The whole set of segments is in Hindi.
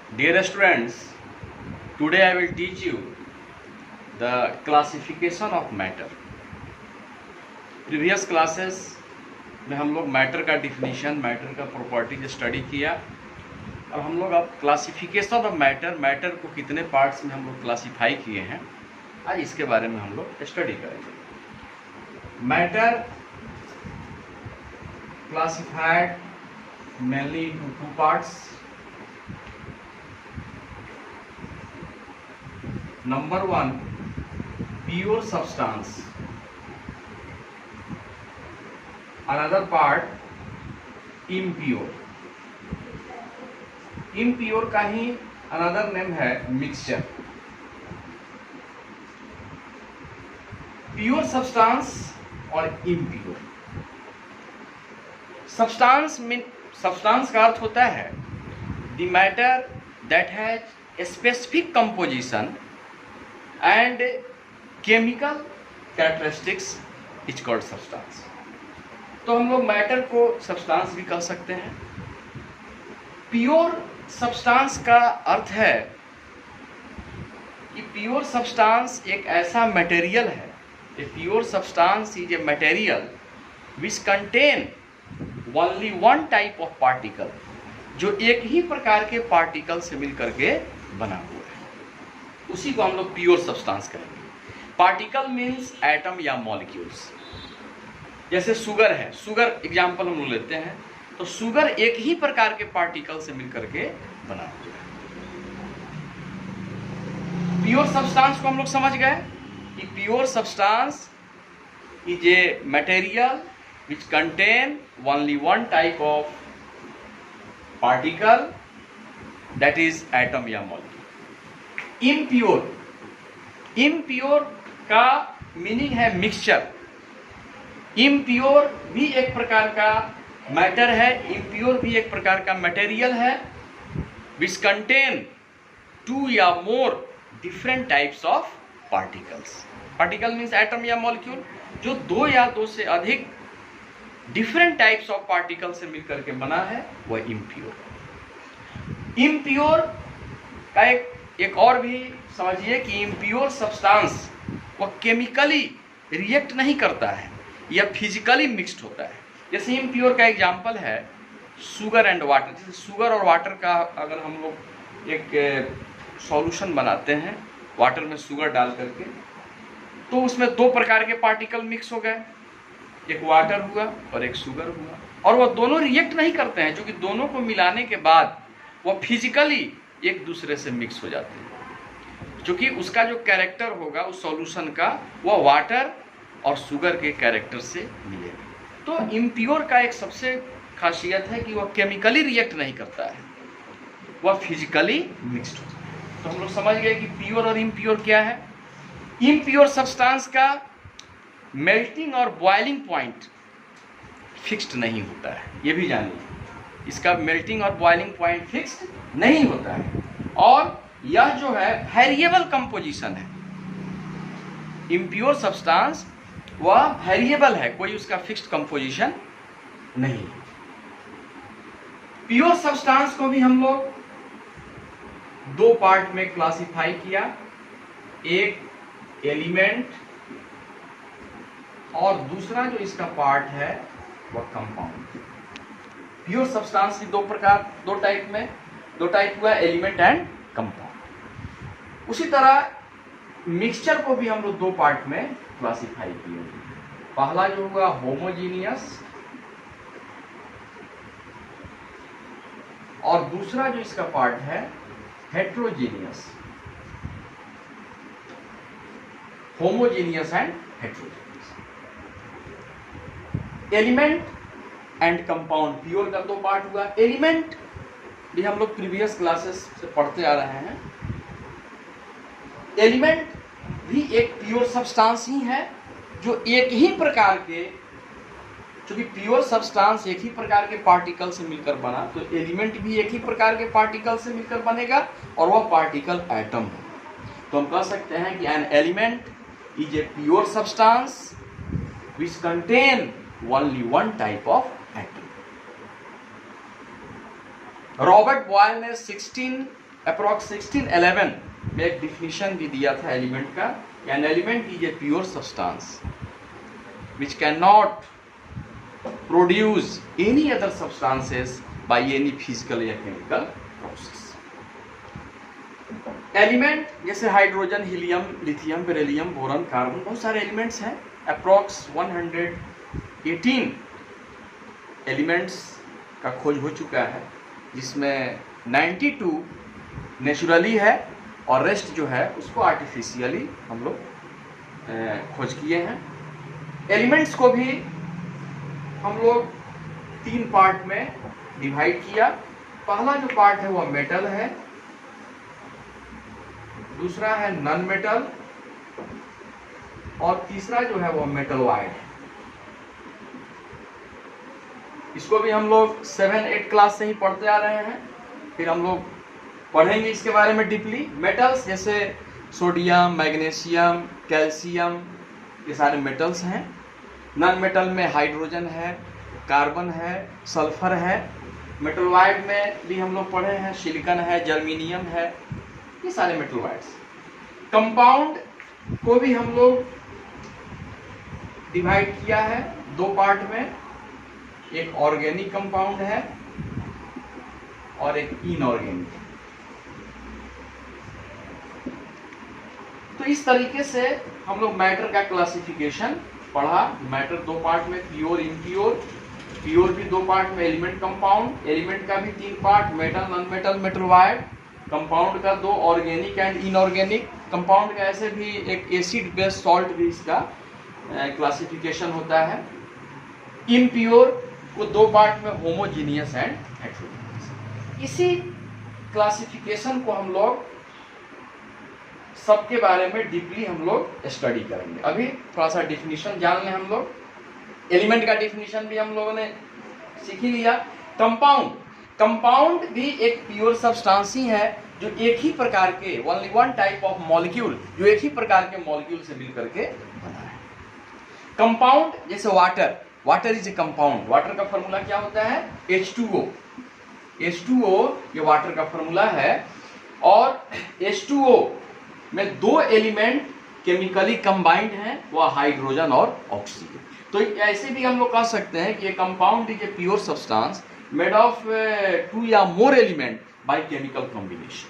Dear students, today I will teach you the classification of matter. Previous classes में हम लोग मैटर का डिफिनीशन, मैटर का प्रॉपर्टीज स्टडी किया और हम लोग अब क्लासिफिकेशन ऑफ मैटर, मैटर को कितने पार्ट्स में हम लोग क्लासीफाई किए हैं, आज इसके बारे में हम लोग स्टडी करेंगे। Matter classified mainly into two parts. Number 1, pure substance. Another part, impure. Impure का ही another name है mixture. Pure substance और impure. Substance का अर्थ होता है the matter that has a specific composition and chemical characteristics is called substance. तो हम लोग मैटर को सब्सटेंस भी कह सकते हैं। प्योर सब्सटेंस का अर्थ है कि प्योर सब्सटेंस एक ऐसा मटेरियल है, ए pure substance is a material which contain only one type of particle, जो एक ही प्रकार के पार्टिकल से मिलकर के बना हुआ है, उसी को हम लोग प्योर सब्सटेंस कहेंगे। पार्टिकल मीन्स एटम या मॉलिक्यूल्स। जैसे शुगर है, शुगर एग्जाम्पल हम लोग लेते हैं, तो शुगर एक ही प्रकार के पार्टिकल से मिलकर के बना हुआ है। प्योर सब्सटेंस को हम लोग समझ गए कि pure substance is a material which contain only one type of particle, that is atom या मॉलिक्यूल। इम्प्योर का मीनिंग है मिक्सचर। इम्प्योर भी एक प्रकार का मैटर है, इम्प्योर भी एक प्रकार का मटेरियल है विच कंटेन टू या more different types of particles. Particle means atom या मॉलिक्यूल, जो दो या दो से अधिक डिफरेंट टाइप्स ऑफ पार्टिकल से मिलकर के बना है, वह इम्प्योर। इम्प्योर का एक और भी समझिए कि इम्प्योर सब्सटेंस वो केमिकली रिएक्ट नहीं करता है या फिजिकली मिक्स्ड होता है। जैसे इम्प्योर का एग्जांपल है शुगर एंड वाटर। जैसे शुगर और वाटर का अगर हम लोग एक सॉल्यूशन बनाते हैं वाटर में शुगर डाल करके, तो उसमें दो प्रकार के पार्टिकल मिक्स हो गए, एक वाटर हुआ और एक शुगर हुआ, और वो दोनों रिएक्ट नहीं करते हैं, क्योंकि दोनों को मिलाने के बाद वो फिजिकली एक दूसरे से मिक्स हो जाते हैं, क्योंकि उसका जो कैरेक्टर होगा उस सॉल्यूशन का, वह वाटर और शुगर के कैरेक्टर से मिलेगा। तो इम्प्योर का एक सबसे खासियत है कि वह केमिकली रिएक्ट नहीं करता है, वह फिजिकली मिक्स्ड होता है। तो हम लोग समझ गए कि प्योर और इम्प्योर क्या है। इम्प्योर सब्सटेंस का मेल्टिंग और बॉइलिंग पॉइंट फिक्स्ड नहीं होता है, ये भी जानिए, इसका मेल्टिंग और बॉइलिंग पॉइंट फिक्स्ड नहीं होता है, और यह जो है वेरिएबल कंपोजिशन है। इम्प्योर सब्सटेंस वह वेरिएबल है, कोई उसका फिक्स्ड कंपोजिशन नहीं। प्योर सब्सटेंस को भी हम लोग दो पार्ट में क्लासिफाई किया, एक एलिमेंट और दूसरा जो इसका पार्ट है वह कंपाउंड। प्योर सब्सटेंस की दो टाइप हुआ, एलिमेंट एंड कंपाउंड। उसी तरह मिक्सचर को भी हम लोग दो पार्ट में क्लासिफाई किए। पहला जो हुआ होमोजीनियस, और दूसरा जो इसका पार्ट है heterogeneous. Homogeneous and heterogeneous. Element and compound pure का दो पार्ट हुआ। एलिमेंट भी हम लोग प्रीवियस क्लासेस से पढ़ते आ रहे हैं। एलिमेंट भी एक प्योर सब्सटेंस ही है, जो एक ही प्रकार के, क्योंकि प्योर सब्सटेंस एक ही प्रकार के पार्टिकल से मिलकर बना, तो एलिमेंट भी एक ही प्रकार के पार्टिकल से मिलकर बनेगा, और वह पार्टिकल एटम है। तो हम कह सकते हैं कि an element is a pure substance which contain only one type of atom. Robert Boyle ने अप्रॉक्स 1611 में एक डिफिनीशन भी दिया था एलिमेंट का। An element is a pure substance which can not produce any other substances by any physical या केमिकल प्रोसेस। एलिमेंट जैसे hydrogen, helium, lithium, beryllium, boron, carbon, बहुत सारे एलिमेंट्स हैं। अप्रॉक्स 118 एलिमेंट्स का खोज हो चुका है, जिसमें 92 नेचुरली है और रेस्ट जो है उसको आर्टिफिशियली हम लोग खोज किए हैं। एलिमेंट्स को भी हम लोग 3 पार्ट में डिवाइड किया। पहला जो पार्ट है वो मेटल है, दूसरा है नॉन मेटल और तीसरा जो है वो मेटलॉइड है। इसको भी हम लोग 7-8 क्लास से ही पढ़ते आ रहे हैं, फिर हम लोग पढ़ेंगे इसके बारे में डीपली। मेटल्स जैसे सोडियम, मैग्नीशियम, कैल्शियम, ये सारे मेटल्स हैं। नॉन मेटल में हाइड्रोजन है, कार्बन है, सल्फर है। मेटलॉइड में भी हम लोग पढ़े हैं, सिलिकॉन है, जर्मेनियम है, ये सारे मेटलॉइड्स। कंपाउंड को भी हम लोग डिवाइड किया है 2 पार्ट में, एक ऑर्गेनिक कंपाउंड है और एक इनऑर्गेनिक। तो इस तरीके से हम लोग मैटर का क्लासिफिकेशन पढ़ा। मैटर 2 पार्ट में, प्योर, इम्प्योर। प्योर भी 2 पार्ट में, एलिमेंट, कंपाउंड। एलिमेंट का भी 3 part, metal, non metal, metalloid. Compound का 2, ऑर्गेनिक एंड इनऑर्गेनिक। कंपाउंड का ऐसे भी एक एसिड बेस्ड सॉल्ट भी इसका क्लासिफिकेशन होता है। इम्प्योर को 2 पार्ट में, होमोजीनियस एंड हेटेरोजीनियस। इसी क्लासिफिकेशन को हम लोग सबके बारे में डीपली हम लोग स्टडी करेंगे। अभी थोड़ा सा डिफिनीशन जान लें हम लोग। एलिमेंट का डिफिनीशन भी हम लोगों ने सीख ही लिया। कंपाउंड भी एक प्योर सब्सटेंस ही है जो एक ही प्रकार के, only one type of molecule, जो एक ही प्रकार के मॉलिक्यूल से मिल करके बना है। कंपाउंड जैसे water is a compound. Water का फॉर्मूला क्या होता है? H2O। H2O ये वाटर का फॉर्मूला है। और H2O में 2 एलिमेंट केमिकली कंबाइंड हैं, वो हाइड्रोजन और ऑक्सीजन। तो ऐसे भी हम लोग कह सकते हैं कि compound is a pure substance made of 2 या मोर एलिमेंट बाय केमिकल कॉम्बिनेशन।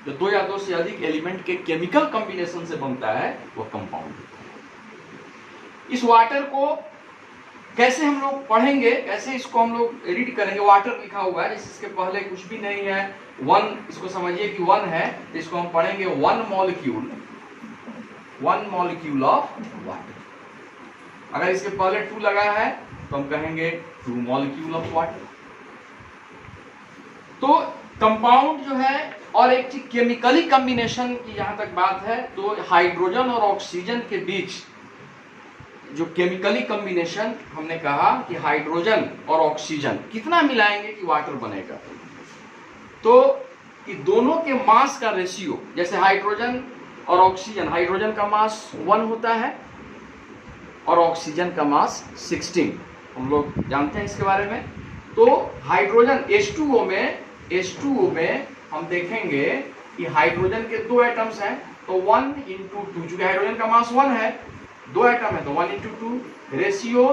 जो 2 या 2 से अधिक एलिमेंट के केमिकल कॉम्बिनेशन से बनता है वो कंपाउंड होता है। इस वाटर को कैसे हम लोग पढ़ेंगे, कैसे इसको हम लोग रीड करेंगे? वाटर लिखा हुआ है, जैसे इसके पहले कुछ भी नहीं है। 1, इसको समझिए कि 1 है, तो इसको हम पढ़ेंगे 1 मॉलिक्यूल ऑफ वाटर। अगर इसके पहले 2 लगा है तो हम कहेंगे 2 मॉलिक्यूल ऑफ वाटर। तो कंपाउंड जो है, और एक चीज केमिकली कॉम्बिनेशन की जहां तक बात है, तो हाइड्रोजन और ऑक्सीजन के बीच जो केमिकली कॉम्बिनेशन, हमने कहा कि हाइड्रोजन और ऑक्सीजन कितना मिलाएंगे कि वाटर बनेगा। तो कि दोनों के मास का रेशियो, जैसे हाइड्रोजन और ऑक्सीजन, हाइड्रोजन का मास 1 होता है और ऑक्सीजन का मास 16, हम लोग जानते हैं इसके बारे में। तो हाइड्रोजन H2O में हम देखेंगे कि हाइड्रोजन के 2 एटम्स हैं, तो 1 into 2, चूंकि हाइड्रोजन का मास 1 है, 2 एटम है तो 1 into 2। रेशियो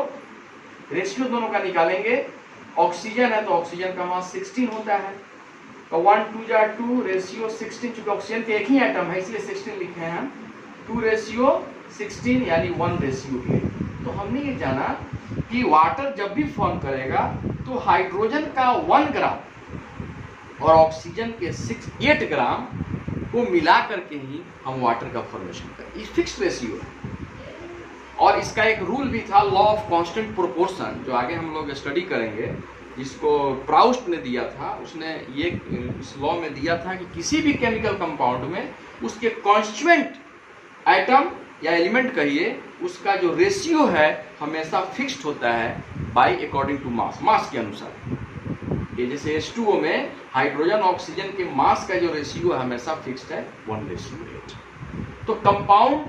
दोनों का निकालेंगे। ऑक्सीजन है तो ऑक्सीजन का मास 16 होता है, तो 1 2 जा 2, रेशियो 16। चूंकि ऑक्सीजन के एक ही एटम है इसलिए 16 लिखे हैं हम। 2:16 यानी 1:8। तो हमने ये जाना कि वाटर जब भी फॉर्म करेगा तो हाइड्रोजन का 1 ग्राम और ऑक्सीजन के 8 ग्राम को मिला करके ही हम वाटर का फॉर्मेशन करें। ये फिक्स्ड रेशियो है। और इसका एक रूल भी था, लॉ ऑफ कांस्टेंट प्रोपोर्शन, जो आगे हम लोग स्टडी करेंगे, जिसको प्राउस्ट ने दिया था। उसने ये इस लॉ में दिया था कि किसी भी केमिकल कंपाउंड में उसके कॉन्स्टिट्यूएंट एटम या एलिमेंट कहिए, उसका जो रेशियो है हमेशा फिक्स्ड होता है बाय अकॉर्डिंग टू मास के अनुसार। ये जैसे H2O में हाइड्रोजन ऑक्सीजन के मास का जो रेशियो है हमेशा फिक्स्ड है 1:8। तो कंपाउंड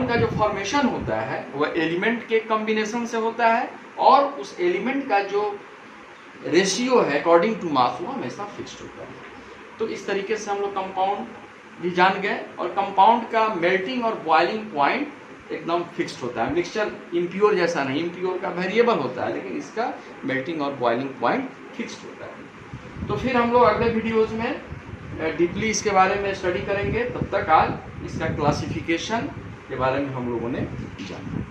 का जो फॉर्मेशन होता है वह एलिमेंट के कॉम्बिनेशन से होता है, और उस एलिमेंट का जो रेशियो है अकॉर्डिंग टू मास वो हमेशा फिक्स्ड होता है। तो इस तरीके से हम लोग कंपाउंड भी जान गए, और कंपाउंड का मेल्टिंग और बॉइलिंग पॉइंट एकदम फिक्स्ड होता है। मिक्सचर इम्प्योर जैसा नहीं, इम्प्योर का वेरिएबल होता है, लेकिन इसका मेल्टिंग और बॉइलिंग पॉइंट फिक्स्ड होता है। तो फिर हम लोग अगले वीडियोज में डीपली इसके बारे में स्टडी करेंगे। तब तक आज इसका क्लासिफिकेशन के बारे में हम लोगों ने जाना।